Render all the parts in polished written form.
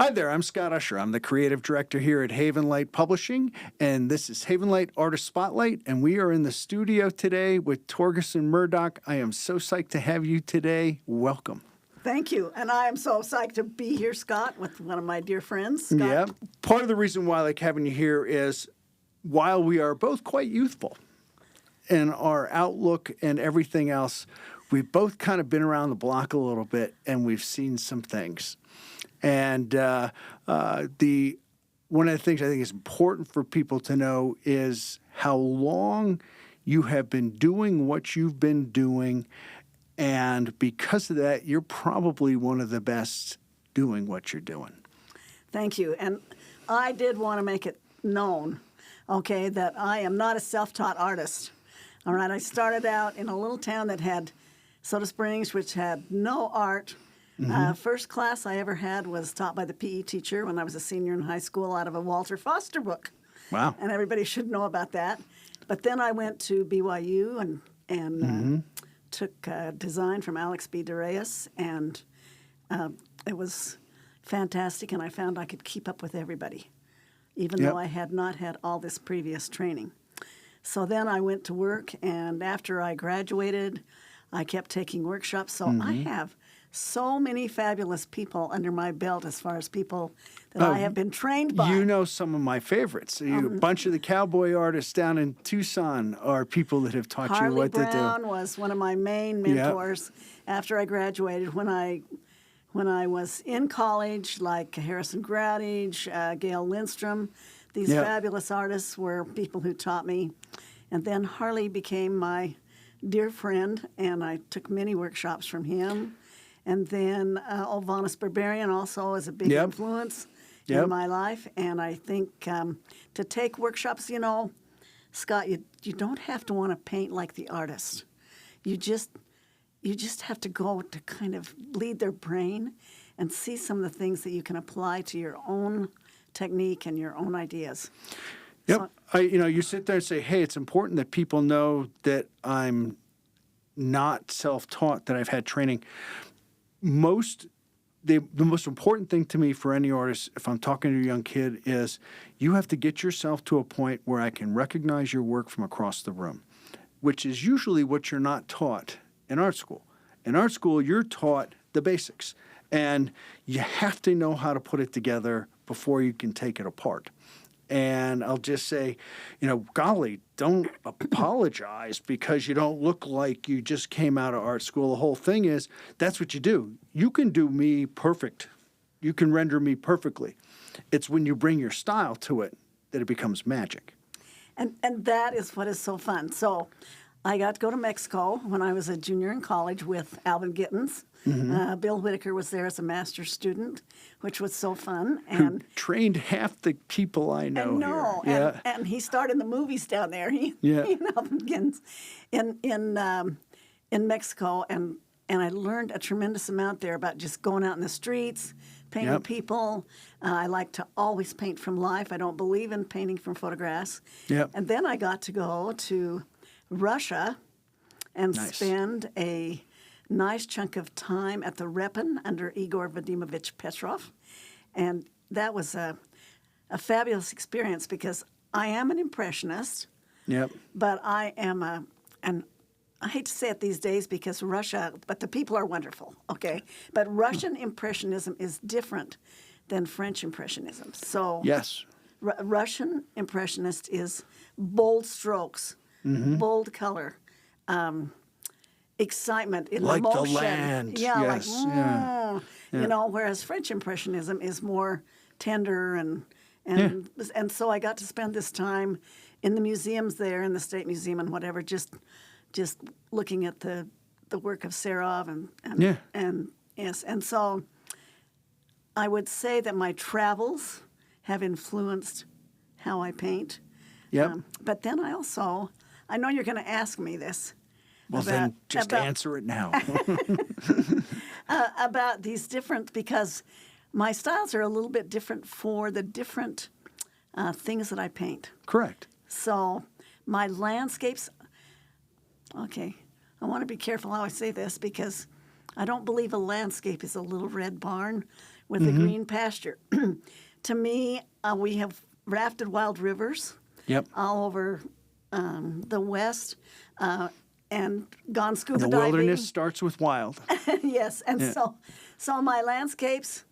Hi there, I'm Scott Usher. I'm the creative director here at Haven Light Publishing, and this is Haven Light Artist Spotlight, and we are in the studio today with Torgesen Murdock. I am so psyched to have you today. Welcome. Thank you, and I am so psyched to be here, Scott, with one of my dear friends, Scott. Yeah, part of the reason why I like having you here is while we are both quite youthful in our outlook and everything else, we've both kind of been around the block a little bit, and we've seen some things. And one of the things I think is important for people to know is how long you have been doing what you've been doing, and because of that, you're probably one of the best doing what you're doing. Thank you. And I did want to make it known, okay, that I am not a self-taught artist. All right, I started out in a little town that had Soda Springs, which had no art. First class I ever had was taught by the PE teacher when I was a senior in high school out of a Walter Foster book. Wow. And everybody should know about that. But then I went to BYU and took design from Alex B. DeReyes, and it was fantastic, and I found I could keep up with everybody, even though I had not had all this previous training. So then I went to work, and after I graduated, I kept taking workshops. So I have so many fabulous people under my belt as far as people that I have been trained by. You know some of my favorites. A bunch of the cowboy artists down in Tucson are people that have taught you what to do. Harley Brown was one of my main mentors after I graduated. When I was in college, like Harrison Groutage, Gaell Lindstrom, these fabulous artists were people who taught me. And then Harley became my dear friend, and I took many workshops from him. And then Ovanes Berberian also is a big influence in my life. And I think to take workshops, you know, Scott, you don't have to want to paint like the artist. You just have to go to kind of lead their brain and see some of the things that you can apply to your own technique and your own ideas. Yep. So, you sit there and say, hey, it's important that people know that I'm not self-taught, that I've had training. The most important thing to me for any artist, if I'm talking to a young kid, is you have to get yourself to a point where I can recognize your work from across the room, which is usually what you're not taught in art school. In art school, you're taught the basics, and you have to know how to put it together before you can take it apart. And I'll just say, golly, don't apologize because you don't look like you just came out of art school. The whole thing is, that's what you do. You can do me perfect. You can render me perfectly. It's when you bring your style to it that it becomes magic. And that is what is so fun. So I got to go to Mexico when I was a junior in college with Alvin Gittins. Bill Whitaker was there as a master's student, which was so fun. And who trained half the people I know here. And he starred in the movies down there. He and Alvin Gittins in Mexico, and I learned a tremendous amount there about just going out in the streets, painting people. I like to always paint from life. I don't believe in painting from photographs. And then I got to go to Russia and spend a nice chunk of time at the Repin under Igor Vadimovich Petrov. And that was a fabulous experience because I am an impressionist, but I am and I hate to say it these days because but the people are wonderful, okay? But Russian Impressionism is different than French Impressionism. So Russian Impressionist is bold strokes, bold color, excitement, emotion. Like the land. Whereas French Impressionism is more tender and so I got to spend this time in the museums there, in the State Museum and whatever, just looking at the work of Serov and so I would say that my travels have influenced how I paint. But then I know you're going to ask me this. Well, then just answer it now. About these different, because my styles are a little bit different for the different things that I paint. Correct. So my landscapes, I want to be careful how I say this because I don't believe a landscape is a little red barn with the green pasture. To me, we have rafted wild rivers all over the West and gone scuba diving. The wilderness starts with wild. Yes, and so my landscapes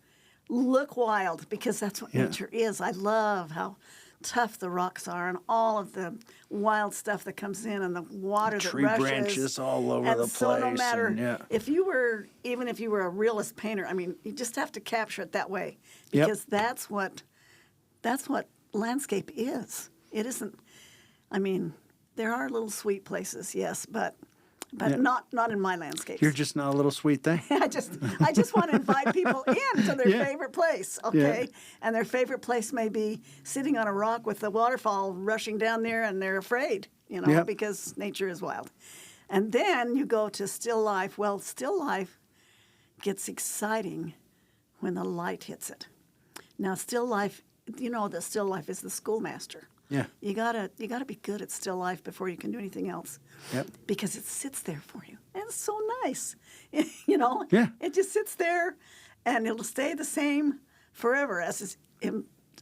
look wild because that's what nature is. I love how tough the rocks are and all of the wild stuff that comes in and the water that rushes. Tree branches all over the place. So no matter if you were a realist painter, I mean, you just have to capture it that way because that's what landscape is. It isn't. I mean, there are little sweet places, yes, but not in my landscapes. You're just not a little sweet thing. I just want to invite people in to their favorite place, okay? Yeah. And their favorite place may be sitting on a rock with the waterfall rushing down there, and they're afraid, because nature is wild. And then you go to still life. Well, still life gets exciting when the light hits it. Now, still life, that still life is the schoolmaster. Yeah. You gotta be good at still life before you can do anything else. Yep. Because it sits there for you. And it's so nice. Yeah. It just sits there and it'll stay the same forever, as is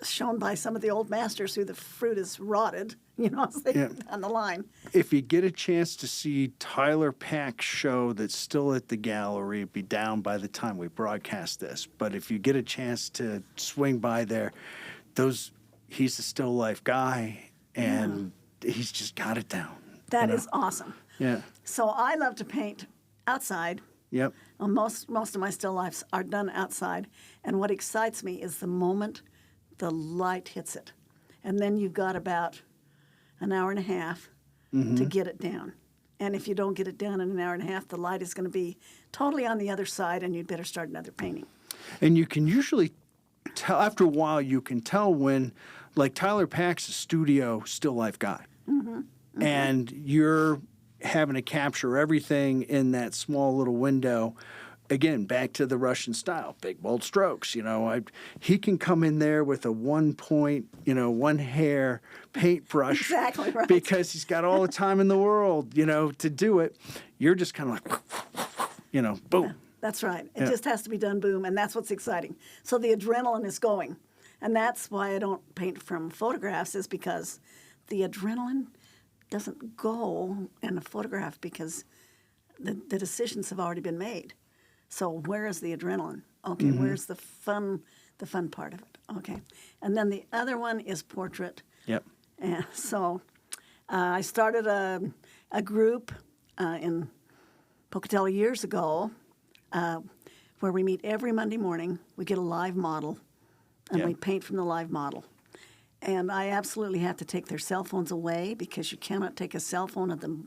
shown by some of the old masters who the fruit is rotted, as they on the line. If you get a chance to see Tyler Pack's show that's still at the gallery, it'll be down by the time we broadcast this. But if you get a chance to swing by there, he's a still life guy, and he's just got it down. That is awesome. Yeah. So I love to paint outside. Yep. Most of my still lifes are done outside, and what excites me is the moment the light hits it, and then you've got about an hour and a half to get it down. And if you don't get it down in an hour and a half, the light is going to be totally on the other side, and you'd better start another painting. And you can usually tell, after a while, you can tell when, like Tyler Pack's a studio still life guy. And you're having to capture everything in that small little window. Again, back to the Russian style, big, bold strokes. He can come in there with a 1 point, 1 hair paintbrush. Exactly right. Because he's got all the time in the world, to do it. You're just kind of like, boom. Yeah, that's right. It just has to be done, boom, and that's what's exciting. So the adrenaline is going. And that's why I don't paint from photographs, is because the adrenaline doesn't go in a photograph because the decisions have already been made. So where is the adrenaline? Okay, where's the fun part of it? Okay. And then the other one is portrait. Yep. And so I started a group in Pocatello years ago where we meet every Monday morning. We get a live model, and we paint from the live model. And I absolutely have to take their cell phones away because you cannot take a cell phone of the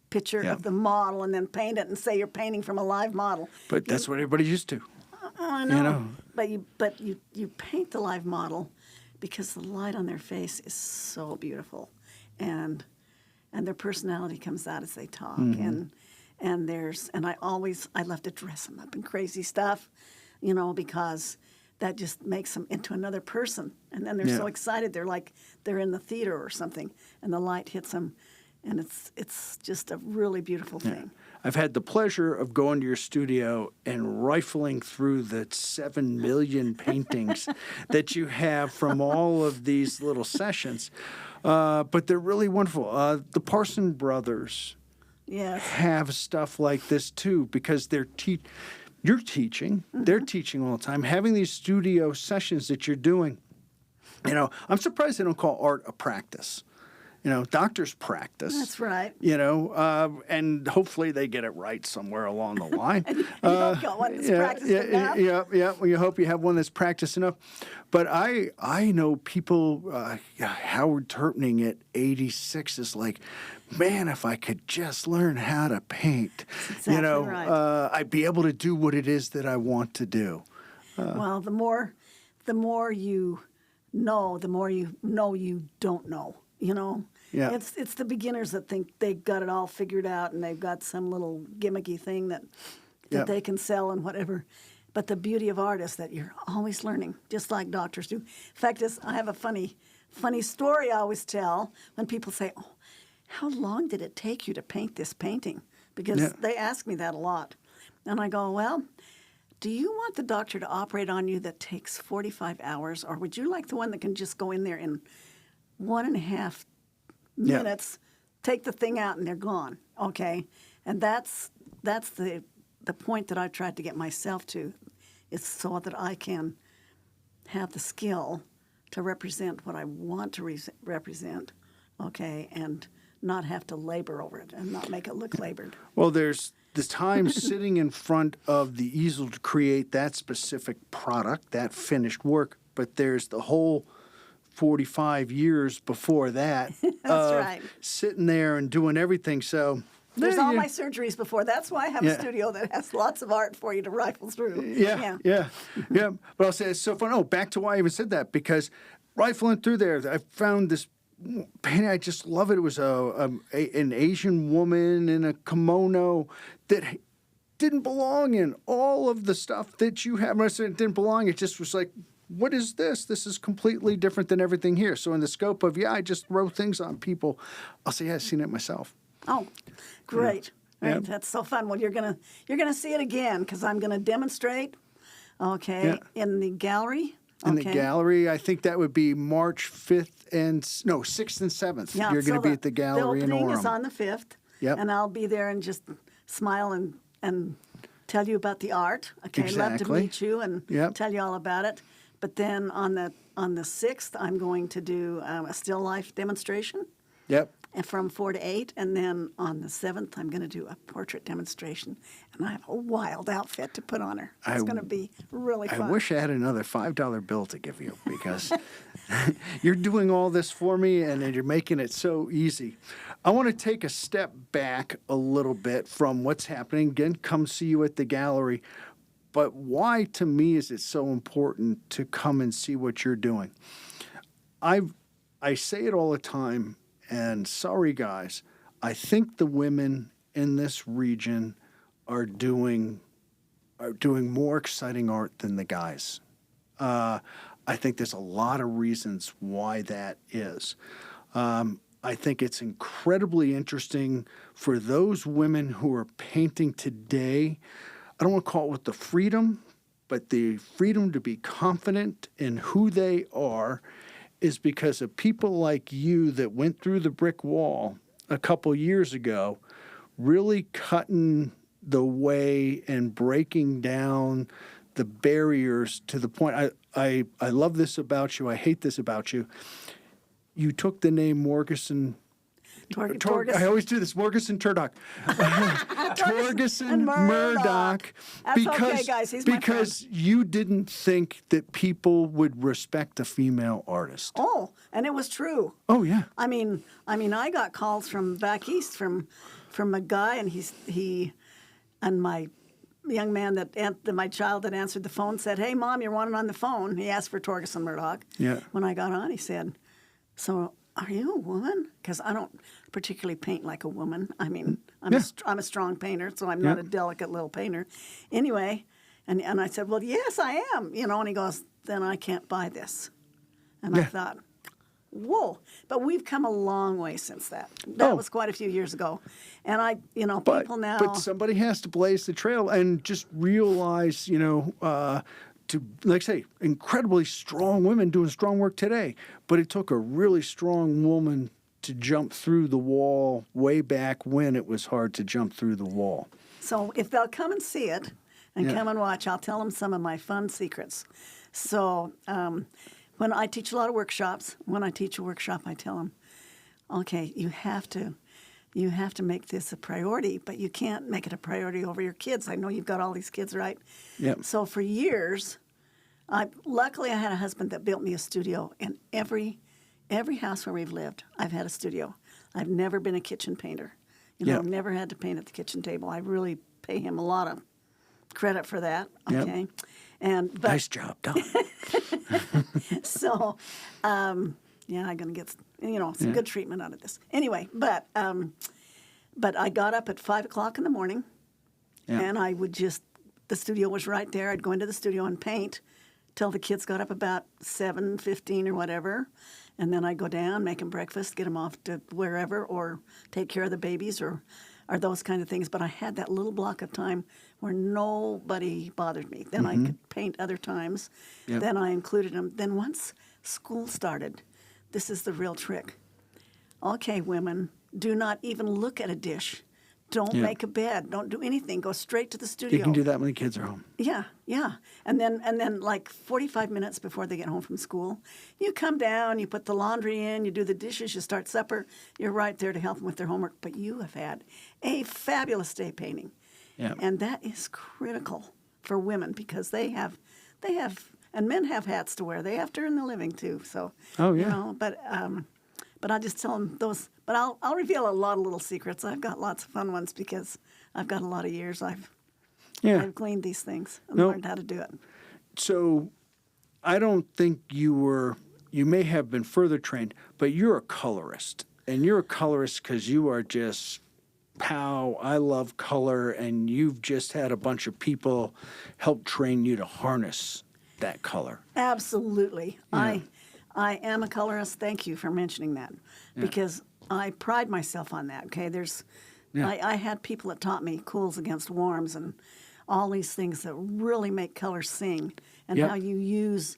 picture of the model and then paint it and say you're painting from a live model. But that's what everybody's used to. I know. But you paint the live model because the light on their face is so beautiful, and their personality comes out as they talk, and I love to dress them up in crazy stuff, because that just makes them into another person, and then they're so excited, they're like they're in the theater or something, and the light hits them. And it's just a really beautiful thing. I've had the pleasure of going to your studio and rifling through the 7 million paintings that you have from all of these little sessions. But they're really wonderful. The Parson brothers have stuff like this too, because you're teaching. They're teaching all the time. Having these studio sessions that you're doing, I'm surprised they don't call art a practice. Doctors practice. That's right. And hopefully they get it right somewhere along the line. You don't got one that's practiced enough. Yeah. Well, you hope you have one that's practiced enough. But I know people, Howard Turpning at 86 is like, man, if I could just learn how to paint, that's exactly right. I'd be able to do what it is that I want to do. Well, the more you know, the more you know you don't know. Yeah. It's the beginners that think they got it all figured out and they've got some little gimmicky thing that they can sell and whatever. But the beauty of art is that you're always learning, just like doctors do. In fact, I have a funny story I always tell when people say, "Oh, how long did it take you to paint this painting?" Because they ask me that a lot. And I go, well, do you want the doctor to operate on you that takes 45 hours, or would you like the one that can just go in there in 1.5 minutes, take the thing out, and they're gone? Okay, and that's the point that I tried to get myself to, is so that I can have the skill to represent what I want to represent, okay, and not have to labor over it and not make it look labored. Well, there's the time sitting in front of the easel to create that specific product, that finished work, but there's the whole 45 years before that right. Sitting there and doing everything. So there's all my surgeries before. That's why I have a studio that has lots of art for you to rifle through. Yeah. But I'll say it's so fun. Oh, back to why I even said that, because rifling through there, I found this painting. I just love it. It was an Asian woman in a kimono that didn't belong in all of the stuff that you have. It didn't belong. It just was like, what is this? This is completely different than everything here. So in the scope of, I just throw things on people, I'll say, I've seen it myself. Oh, great. Yeah. Right. That's so fun. Well, you're gonna see it again, because I'm going to demonstrate, okay, in the gallery. In the gallery, I think that would be March 6th and 7th. Yeah, You're going to be at the gallery in Orem. The opening is on the 5th, and I'll be there and just smile and tell you about the art. Okay, exactly. Love to meet you and tell you all about it. But then on the 6th, I'm going to do a still life demonstration. Yep. And from 4 to 8, and then on the 7th, I'm going to do a portrait demonstration, and I have a wild outfit to put on her. It's going to be really fun. I wish I had another $5 bill to give you, because you're doing all this for me, and you're making it so easy. I want to take a step back a little bit from what's happening. Again, come see you at the gallery. But why, to me, is it so important to come and see what you're doing? I say it all the time. And sorry, guys, I think the women in this region are doing more exciting art than the guys. I think there's a lot of reasons why that is. I think it's incredibly interesting for those women who are painting today. I don't want to call it with the freedom, but the freedom to be confident in who they are, is because of people like you that went through the brick wall a couple years ago, really cutting the way and breaking down the barriers to the point. I love this about you. I hate this about you. You took the name Torgesen. I always do this. Torgesen Murdock. Torgesen Murdock. That's okay, guys. He's my friend. Because you didn't think that people would respect a female artist. Oh, and it was true. Oh yeah. I mean, I got calls from back east from a guy, and my young man my child that answered the phone said, "Hey, Mom, you're wanted on the phone." He asked for Torgesen Murdock. Yeah. When I got on, he said, "So, are you a woman?" Because I don't particularly paint like a woman. I mean, I'm a strong painter, so I'm not a delicate little painter. Anyway, and I said, "Well, yes, I am." And he goes, "Then I can't buy this." And I thought, whoa. But we've come a long way since that. That was quite a few years ago. And people now. But somebody has to blaze the trail and just realize, to, like I say, incredibly strong women doing strong work today. But it took a really strong woman to jump through the wall way back when it was hard to jump through the wall. So if they'll come and see it and come and watch, I'll tell them some of my fun secrets. So when I teach a lot of workshops, when I teach a workshop, I tell them, okay, you have to make this a priority, but you can't make it a priority over your kids. I know you've got all these kids, right? Yep. So for years, luckily I had a husband that built me a studio. In every house where we've lived, I've had a studio. I've never been a kitchen painter. I've never had to paint at the kitchen table. I really pay him a lot of credit for that. Okay. Yep. Nice job done. So, I'm going to get some good treatment out of this. Anyway, but I got up at 5 o'clock in the morning, and I would the studio was right there. I'd go into the studio and paint till the kids got up about 7:15 or whatever, and then I'd go down, make them breakfast, get them off to wherever, or take care of the babies, or or those kind of things. But I had that little block of time where nobody bothered me. Then I could paint other times. Yep. Then I included them. Then once school started, this is the real trick. Okay, women, do not even look at a dish. Don't make a bed. Don't do anything. Go straight to the studio. You can do that when the kids are home. Yeah, yeah. And then like 45 minutes before they get home from school, you come down, you put the laundry in, you do the dishes, you start supper. You're right there to help them with their homework. But you have had a fabulous day painting. Yeah. And that is critical for women because they have, and men have hats to wear. They have to earn the living too. So, you know, but I just tell them those. But I'll reveal a lot of little secrets. I've got lots of fun ones because I've got a lot of years. I've gleaned these things and learned how to do it. So I don't think you may have been further trained, but you're a colorist. And you're a colorist because you are just, I love color, and you've just had a bunch of people help train you to harness that color. Absolutely. Yeah. I am a colorist. Thank you for mentioning that because I pride myself on that. Okay, I had people that taught me cools against warms and all these things that really make color sing, and how you use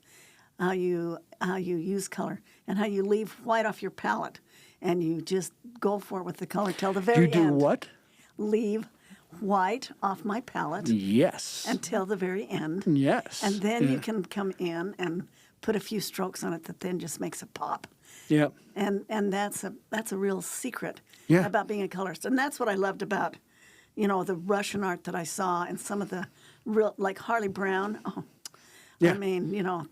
color and how you leave white off your palette and you just go for it with the color till the very end. You do what? Leave white off my palette. Yes. Until the very end. Yes. And then you can come in and put a few strokes on it that then just makes it pop. Yeah. And that's a real secret about being a colorist. And that's what I loved about, you know, the Russian art that I saw and some of the real, like Harley Brown. Oh, I mean, you know.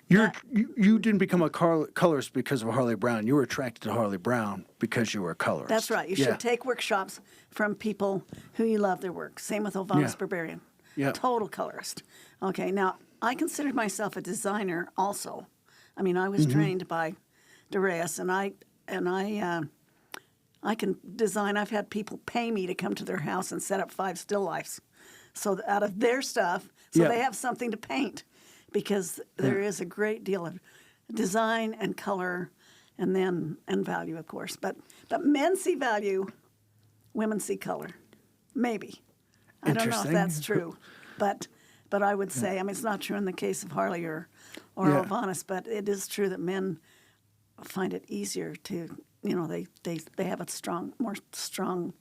You didn't become a colorist because of Harley Brown. You were attracted to Harley Brown because you were a colorist. That's right. You should take workshops from people who you love their work. Same with Ovanes Berberian. Yeah. Total colorist. Okay, now I considered myself a designer also. I mean, I was trained by Darius, and I can design. I've had people pay me to come to their house and set up 5 still lifes, so out of their stuff, so they have something to paint, because there is a great deal of design and color, and value, of course. But men see value, women see color. Maybe. I don't know if that's true, but I would say, I mean, it's not true in the case of Harley or Ovanes, but it is true that men find it easier to, you know, they have a more strong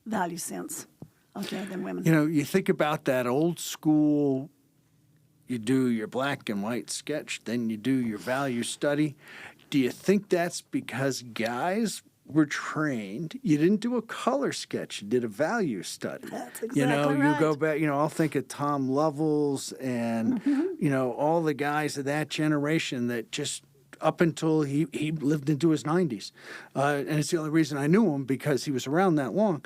value sense, than women. You know, you think about that old school, you do your black and white sketch, then you do your value study. Do you think that's because guys were trained? You didn't do a color sketch, you did a value study. That's exactly right. You go back, I'll think of Tom Lovell's and, all the guys of that generation that just up until he lived into his 90s. And it's the only reason I knew him because he was around that long.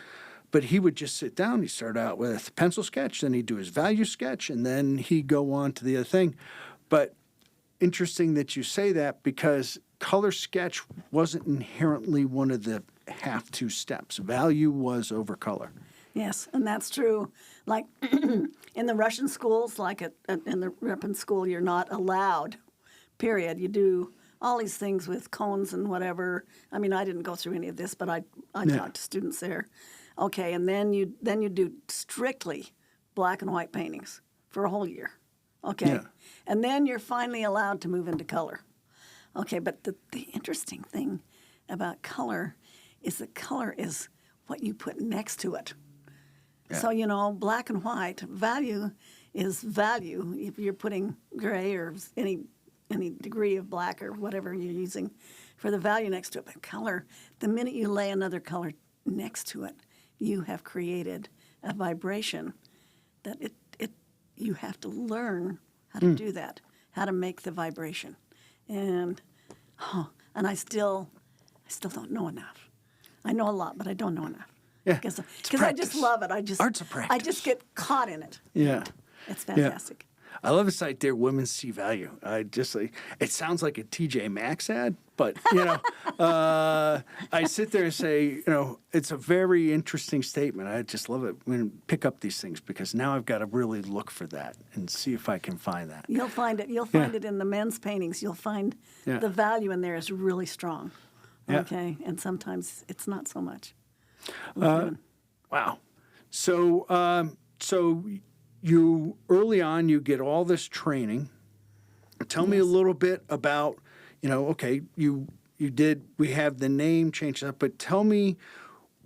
But he would just sit down. He'd start out with a pencil sketch, then he'd do his value sketch, and then he'd go on to the other thing. But interesting that you say that because color sketch wasn't inherently one of the have-to steps. Value was over color. Yes, and that's true. Like in the Russian schools, like in the Ripon school, you're not allowed, period. You do all these things with cones and whatever. I mean, I didn't go through any of this, but I taught to students there. Okay, and then you do strictly black and white paintings for a whole year. Okay, and then you're finally allowed to move into color. Okay, but the interesting thing about color is that color is what you put next to it. Yeah. So, black and white, value is value. If you're putting gray or any degree of black or whatever you're using for the value next to it, but color, the minute you lay another color next to it, you have created a vibration that you have to learn how to do that, how to make the vibration. And I still don't know enough. I know a lot, but I don't know enough. Yeah, because I just love it. Art's a practice. I just get caught in it. Yeah, it's fantastic. Yeah. I love the site there, Women See Value. It sounds like a TJ Maxx ad, but, I sit there and say, it's a very interesting statement. I just love it when I pick up these things because now I've got to really look for that and see if I can find that. You'll find it. You'll find it in the men's paintings. You'll find the value in there is really strong. Okay, and sometimes it's not so much. Wow. So, so you early on you get all this training. Tell me a little bit about, okay, we have the name changed up, but tell me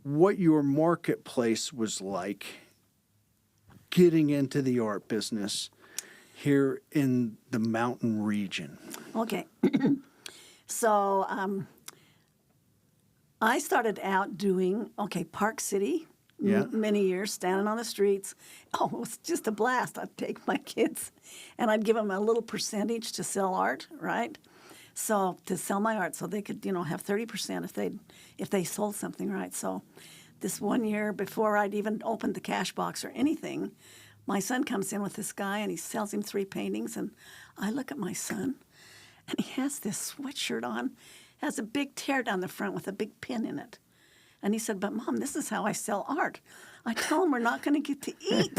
what your marketplace was like getting into the art business here in the mountain region. Okay. So I started out doing, Park City, many years, standing on the streets. Oh, it was just a blast. I'd take my kids and I'd give them a little percentage to sell art, right? So to sell my art so they could, have 30% if they sold something, right? So this one year, before I'd even opened the cash box or anything, my son comes in with this guy and he sells him 3 paintings. And I look at my son and he has this sweatshirt on, has a big tear down the front with a big pin in it. And he said, but Mom, this is how I sell art. I tell them we're not going to get to eat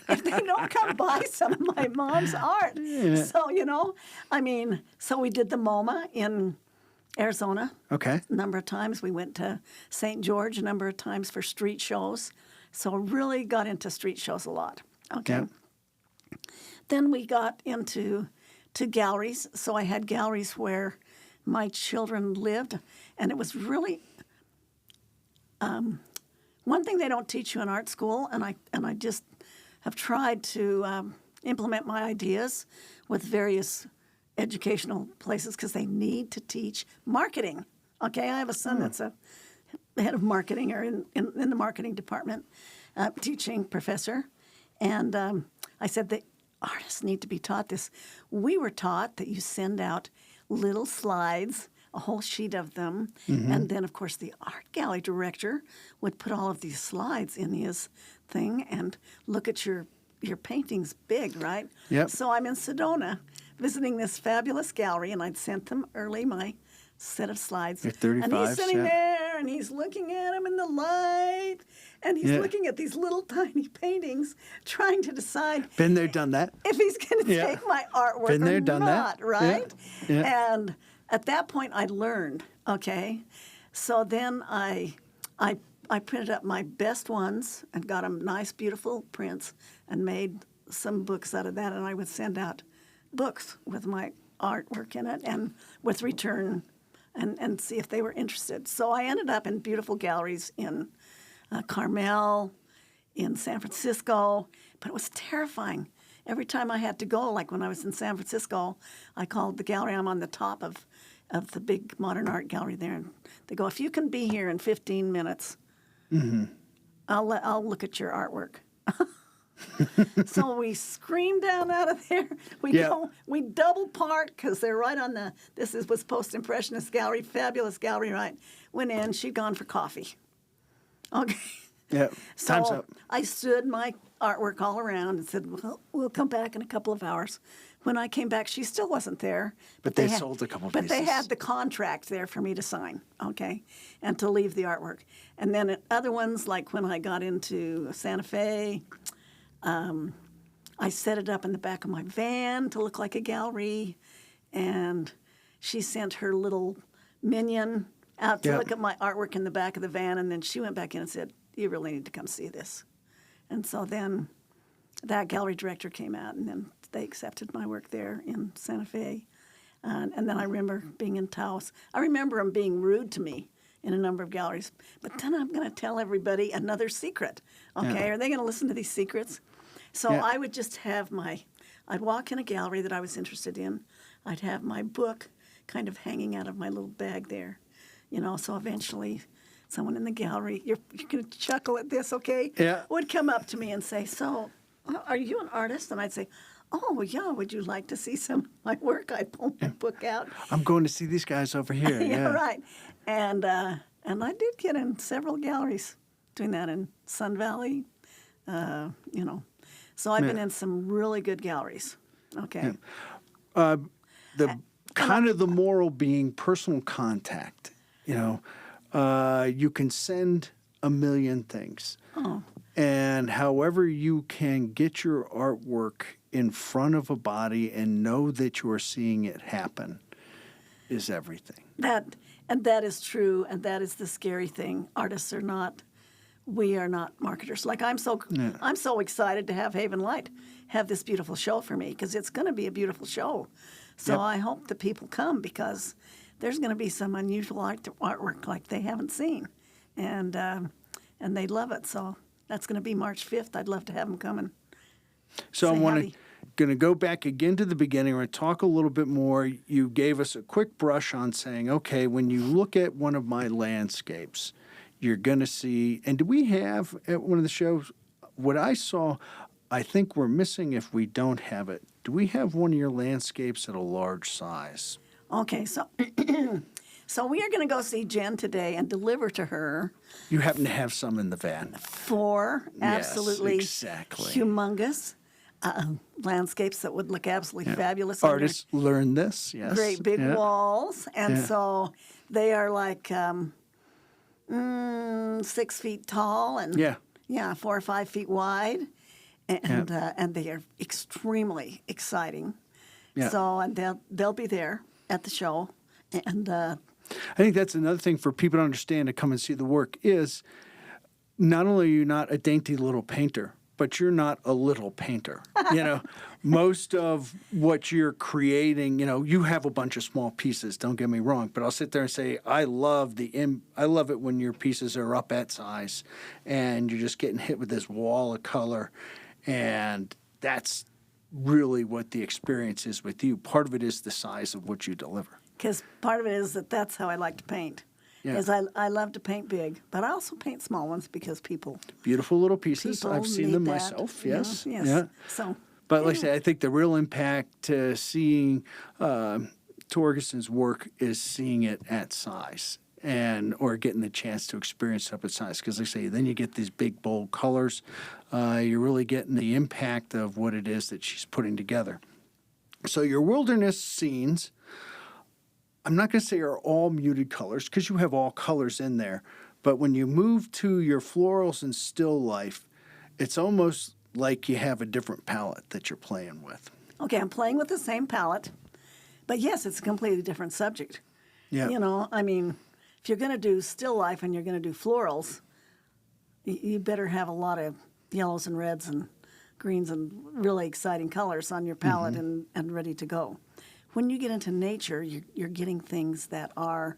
if they don't come buy some of my mom's art. Yeah. So, so we did the MoMA in Arizona. Okay. A number of times. We went to St. George a number of times for street shows. So really got into street shows a lot. Okay. Yep. Then we got into galleries. So I had galleries where my children lived, and it was really one thing they don't teach you in art school, and I just have tried to implement my ideas with various educational places because they need to teach marketing. Okay, I have a son that's a head of marketing or in the marketing department, teaching professor, and I said that artists need to be taught this. We were taught that you send out little slides, a whole sheet of them, and then, of course, the art gallery director would put all of these slides in his thing and look at your paintings big, right? Yep. So I'm in Sedona visiting this fabulous gallery, and I'd sent them early my set of slides. You're 35, and he's sitting there, and he's looking at them in the light, and he's looking at these little tiny paintings, trying to decide. Been there, done that. If he's going to take my artwork Been there, or done not, that. right? Yeah. And at that point, I learned, okay? So then I printed up my best ones and got them nice, beautiful prints and made some books out of that. And I would send out books with my artwork in it and with return and see if they were interested. So I ended up in beautiful galleries in Carmel, in San Francisco, but it was terrifying. Every time I had to go, like when I was in San Francisco, I called the gallery. I'm on the top of the big modern art gallery there, and they go, if you can be here in 15 minutes, I'll look at your artwork. So we screamed down out of there. We double parked because they're right on was Post-Impressionist Gallery, fabulous gallery, right? Went in, she'd gone for coffee. Okay. Yeah, time's so up. I stood my artwork all around and said, well, we'll come back in a couple of hours. When I came back, she still wasn't there. But they sold a couple pieces. But they had the contract there for me to sign, okay, and to leave the artwork. And then at other ones, like when I got into Santa Fe, I set it up in the back of my van to look like a gallery. And she sent her little minion out to look at my artwork in the back of the van. And then she went back in and said, you really need to come see this. And so then that gallery director came out, and then they accepted my work there in Santa Fe. And then I remember being in Taos. I remember them being rude to me in a number of galleries. But then I'm going to tell everybody another secret. Okay, are they going to listen to these secrets? So I would just have I'd walk in a gallery that I was interested in. I'd have my book kind of hanging out of my little bag there. So eventually someone in the gallery, you're going to chuckle at this, okay? Yeah. Would come up to me and say, so are you an artist? And I'd say, oh, yeah, would you like to see some of my work? I'd pull my book out. I'm going to see these guys over here. Yeah, right. And I did get in several galleries doing that in Sun Valley, So I've been in some really good galleries, okay? Yeah. The moral being personal contact, you can send a million things. Oh. And however you can get your artwork in front of a body and know that you're seeing it happen is everything. That is true, and that is the scary thing. Artists are not we are not marketers. Like I'm so excited to have Haven Light have this beautiful show for me because it's going to be a beautiful show. So I hope that people come because there's going to be some unusual artwork like they haven't seen, and they love it. So that's going to be March 5th. I'd love to have them come and So say I want howdy. to go back again to the beginning. We're going to talk a little bit more. You gave us a quick brush on saying, okay, when you look at one of my landscapes, you're going to see, and do we have at one of the shows, what I saw, I think we're missing if we don't have it. Do we have one of your landscapes at a large size? Okay, so so we are going to go see Jen today and deliver to her You happen to have some in the van. 4 absolutely exactly. humongous landscapes that would look absolutely fabulous. on your Artists learn this, yes. great big walls, and so they are like 6 feet tall and 4 or 5 feet wide, and they are extremely exciting. Yeah. So and they'll be there at the show, and I think that's another thing for people to understand to come and see the work is not only are you not a dainty little painter, but you're not a little painter. Most of what you're creating, you have a bunch of small pieces, don't get me wrong, but I'll sit there and say, I love it when your pieces are up at size and you're just getting hit with this wall of color, and that's really what the experience is with you. Part of it is the size of what you deliver. because part of it is that's how I like to paint. Yeah. Is I love to paint big, but I also paint small ones because Beautiful little pieces. people I've seen need them that, myself, you know? yes. Yes. Yeah. So, But like I say, I think the real impact to seeing Torgesen's work is seeing it at size or getting the chance to experience it up at size. Because like I say, then you get these big, bold colors. You're really getting the impact of what it is that she's putting together. So your wilderness scenes, I'm not going to say are all muted colors because you have all colors in there. But when you move to your florals and still life, it's almost like you have a different palette that you're playing with. okay, I'm playing with the same palette, but yes, it's a completely different subject. Yeah. If you're going to do still life and you're going to do florals, you better have a lot of yellows and reds and greens and really exciting colors on your palette and ready to go. When you get into nature, you're getting things that are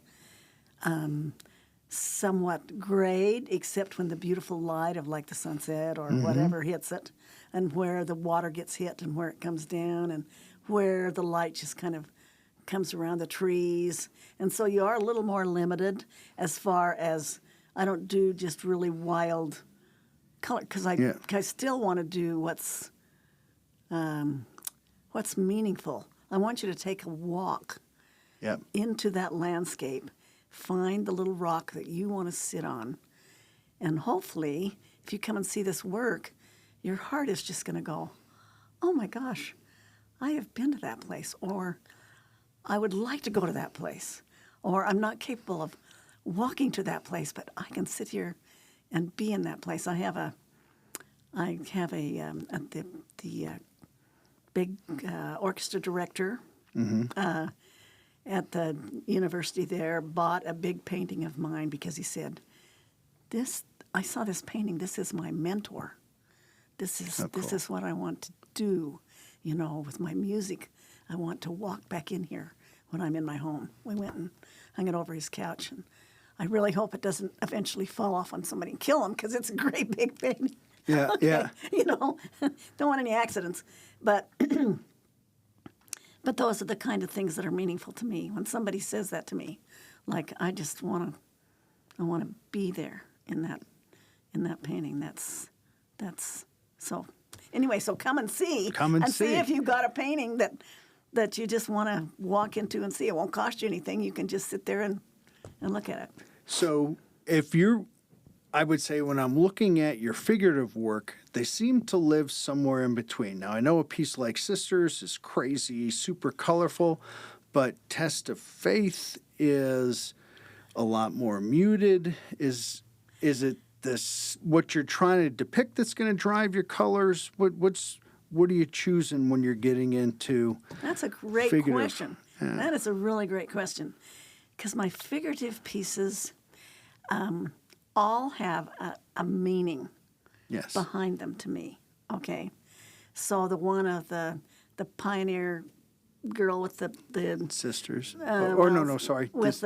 somewhat grayed, except when the beautiful light of like the sunset or whatever hits it, and where the water gets hit and where it comes down and where the light just kind of comes around the trees. And so you are a little more limited as far as I don't do just really wild color because I still want to do what's meaningful. I want you to take a walk into that landscape, find the little rock that you want to sit on, and hopefully, if you come and see this work, your heart is just going to go, oh my gosh, I have been to that place, or I would like to go to that place, or I'm not capable of walking to that place, but I can sit here and be in that place. I have the big orchestra director at the university there bought a big painting of mine because he said, I saw this painting, this is my mentor. This is what I want to do, with my music. I want to walk back in here when I'm in my home. We went and hung it over his couch, and I really hope it doesn't eventually fall off on somebody and kill him because it's a great big painting. Yeah, yeah. Don't want any accidents. But those are the kind of things that are meaningful to me. When somebody says that to me, like I want to be there in that painting. That's so. Anyway, so come and see. Come and see if you've got a painting that you just want to walk into and see. It won't cost you anything. You can just sit there and look at it. So I would say when I'm looking at your figurative work, they seem to live somewhere in between. Now, I know a piece like Sisters is crazy, super colorful, but Test of Faith is a lot more muted. Is it what you're trying to depict that's going to drive your colors? What are you choosing when you're getting into That's a great figurative? question. Yeah. That is a really great question. Because my figurative pieces, all have a meaning Yes. behind them to me. Okay, so the one of the pioneer girl with the Sisters. Sorry. with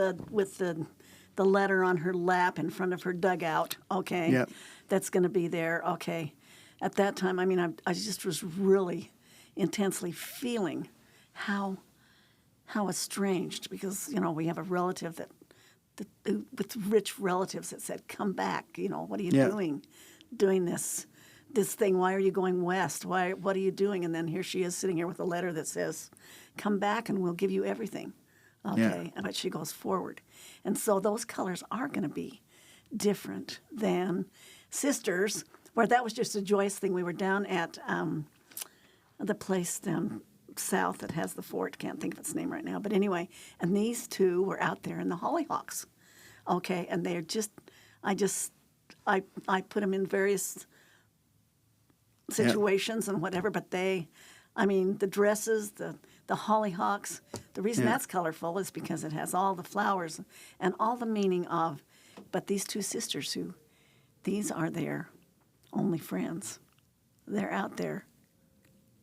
the letter on her lap in front of her dugout. Okay, Yep. that's going to be there. Okay, at that time, I mean, I just was really intensely feeling how estranged, because we have a relative that with rich relatives that said, "Come back. What are you doing this thing? Why are you going west? What are you doing?" And then here she is sitting here with a letter that says, "Come back and we'll give you everything." Okay, but she goes forward. And so those colors are going to be different than Sisters, where that was just a joyous thing. We were down at the place down south that has the fort. Can't think of its name right now. But anyway, and these two were out there in the hollyhocks. Okay, and they're just, I put them in various situations and whatever, but the dresses, the hollyhocks, the reason that's colorful is because it has all the flowers and all the meaning of, but these two sisters these are their only friends. They're out there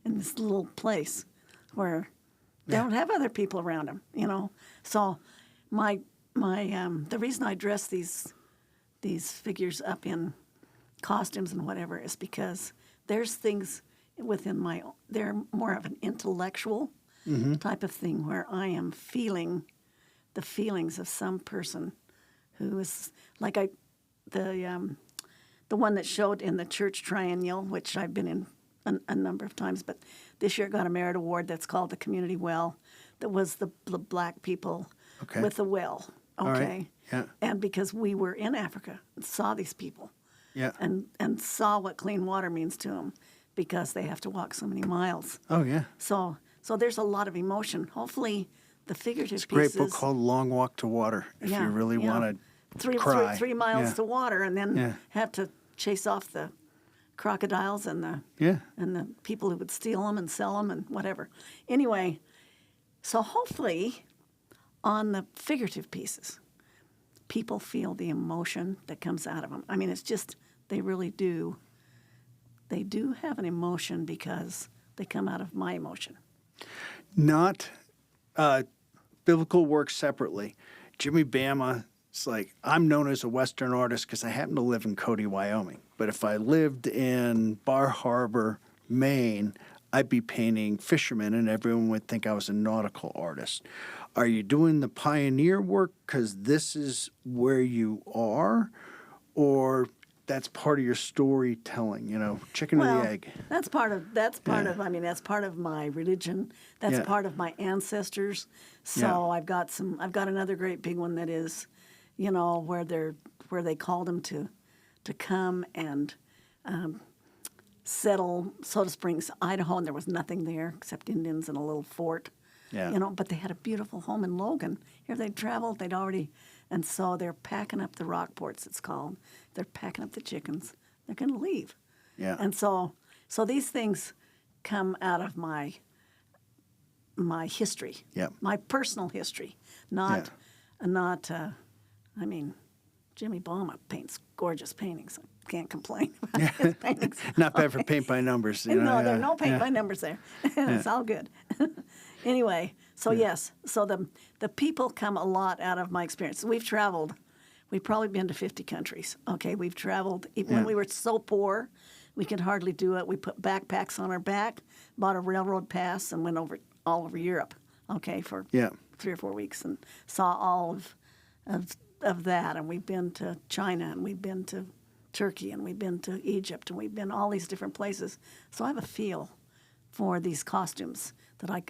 in this little place where they don't have other people around them, So the reason I dress these figures up in costumes and whatever is because there's things within they're more of an intellectual type of thing where I am feeling the feelings of some person who is like the one that showed in the church triennial, which I've been in a number of times, but this year it got a merit award that's called the Community Well, that was the black people with the well. Okay. All right. Yeah. And because we were in Africa and saw these people. Yeah. And saw what clean water means to them because they have to walk so many miles. Oh, yeah. So there's a lot of emotion. Hopefully the figurative It's a pieces. great book called Long Walk to Water if you really want to cry. 3 miles to water and then have to chase off the crocodiles and the people who would steal them and sell them and whatever. Anyway, so hopefully on the figurative pieces, people feel the emotion that comes out of them. I mean, it's just, they really do. They do have an emotion because they come out of my emotion. Not biblical works separately. Jimmy Bama, it's like, I'm known as a Western artist because I happen to live in Cody, Wyoming. But if I lived in Bar Harbor, Maine, I'd be painting fishermen and everyone would think I was a nautical artist. Are you doing the pioneer work because this is where you are? Or that's part of your storytelling, chicken or the egg? That's part of that's part of my religion. That's part of my ancestors. So I've got another great big one that is, where they called them to come and settle Soda Springs, Idaho, and there was nothing there except Indians and a little fort. Yeah. But they had a beautiful home in Logan. Here they'd traveled, and so they're packing up the Rockports, it's called. They're packing up the chickens. They're going to leave. Yeah. And so these things come out of my history. Yeah. My personal history, Jimmy Bama paints gorgeous paintings. I can't complain about his paintings. Not bad for paint by numbers. No, there are no paint by numbers there. It's all good. Anyway, yes, so the people come a lot out of my experience. We've traveled. We've probably been to 50 countries. Okay, we've traveled. Even when we were so poor, we could hardly do it. We put backpacks on our back, bought a railroad pass, and went all over Europe. Okay, for 3 or 4 weeks, and saw all of that. And we've been to China, and we've been to Turkey, and we've been to Egypt, and we've been all these different places. So I have a feel for these costumes that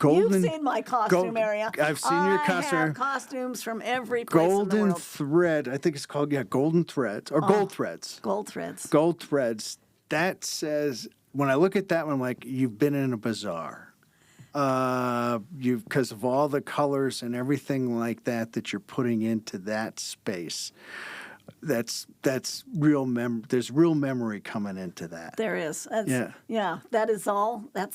you've seen my costume area. I've seen your costume. I have costumes from every place in the Golden world. Thread, I think it's called, Golden Threads, or Gold Threads. Gold Threads. Gold Threads. That says, when I look at that one, I'm like, you've been in a bazaar. Because of all the colors and everything like that you're putting into that space. That's real there's real memory coming into that. There is. That's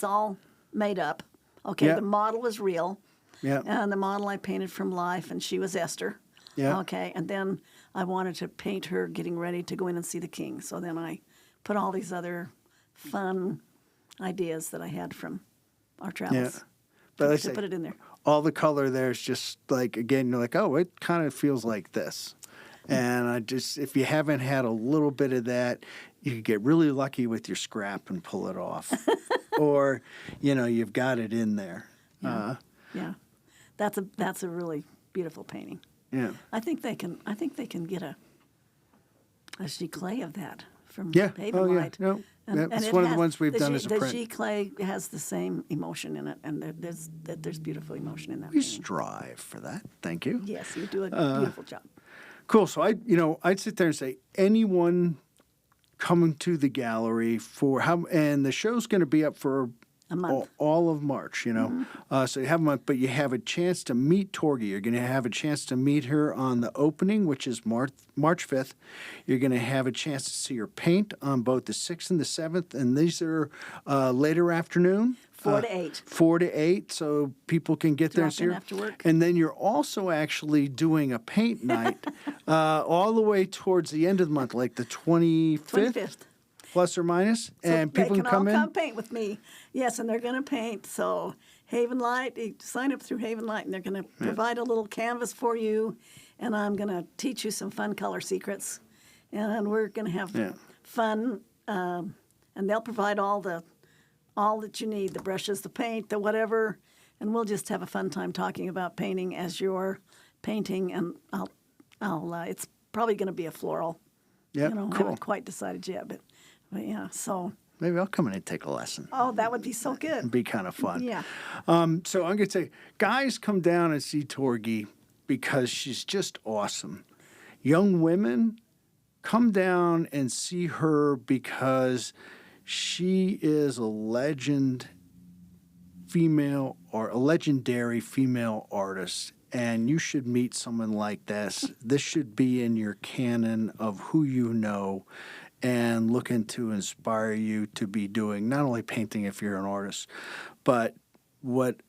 all made up. Okay, the model was real. Yeah. And the model I painted from life, and she was Esther. Yeah. Okay. And then I wanted to paint her getting ready to go in and see the king. So then I put all these other fun ideas that I had from our travels. Yeah. But I say, put it in there. all the color there is just like, again, you're like, oh, it kind of feels like this. And I just, if you haven't had a little bit of that, you could get really lucky with your scrap and pull it off. Or, you've got it in there. Yeah. That's a really beautiful painting. Yeah. I think they can get a giclée of that from Yeah. Haven Oh, yeah. Light. No. And It's one of the ones we've done as a the print. giclée has the same emotion in it, and there's beautiful emotion in that. We painting. strive for that. Thank you. Yes, you do a beautiful job. Cool. So I'd sit there and say, anyone coming to the gallery and the show's going to be up for A month. all of March, So you have a month, but you have a chance to meet Torgi. You're going to have a chance to meet her on the opening, which is March 5th. You're going to have a chance to see her paint on both the 6th and the 7th, and these are later afternoon. 4 to 8. 4 to 8, so people can get there and Drop see in her. after work. And then you're also actually doing a paint night all the way towards the end of the month, like the 25th. Plus or minus, So and people they can come all in. come paint with me. Yes, and they're going to paint. So Haven Light, you sign up through Haven Light, and they're going to provide a little canvas for you, and I'm going to teach you some fun color secrets, and we're going to have fun, and they'll provide all that you need, the brushes, the paint, the whatever, and we'll just have a fun time talking about painting as you're painting, and it's probably going to be a floral. Yeah, I cool. haven't quite decided yet, but yeah, so. Maybe I'll come in and take a lesson. Oh, that would be so good. It'd be kind of fun. Yeah. So I'm going to say, guys, come down and see Torgi because she's just awesome. Young women, come down and see her because she is a legendary female artist. And you should meet someone like this. This should be in your canon of who you know and looking to inspire you to be doing not only painting if you're an artist, but what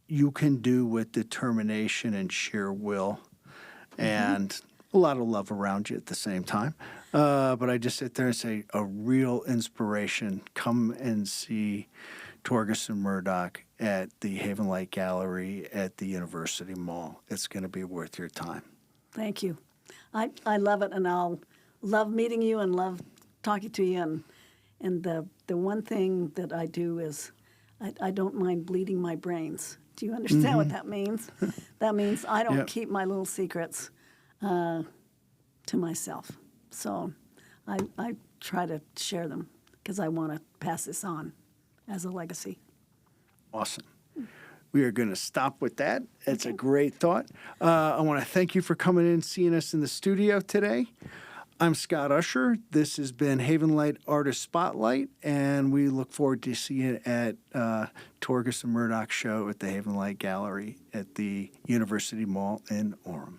you can do with determination and sheer will and a lot of love around you at the same time. But I just sit there and say, a real inspiration. Come and see Torgesen Murdock at the Haven Light Gallery at the University Mall. It's going to be worth your time. Thank you. I love it, and I'll love meeting you and love talking to you. And the one thing that I do is I don't mind bleeding my brains. Do you understand what that means? That means I don't keep my little secrets to myself. So I try to share them because I want to pass this on as a legacy. Awesome. We are going to stop with that. It's a great thought. I want to thank you for coming in and seeing us in the studio today. I'm Scott Usher. This has been Haven Light Artist Spotlight, and we look forward to seeing you at Torgesen Murdock show at the Haven Light Gallery at the University Mall in Orem.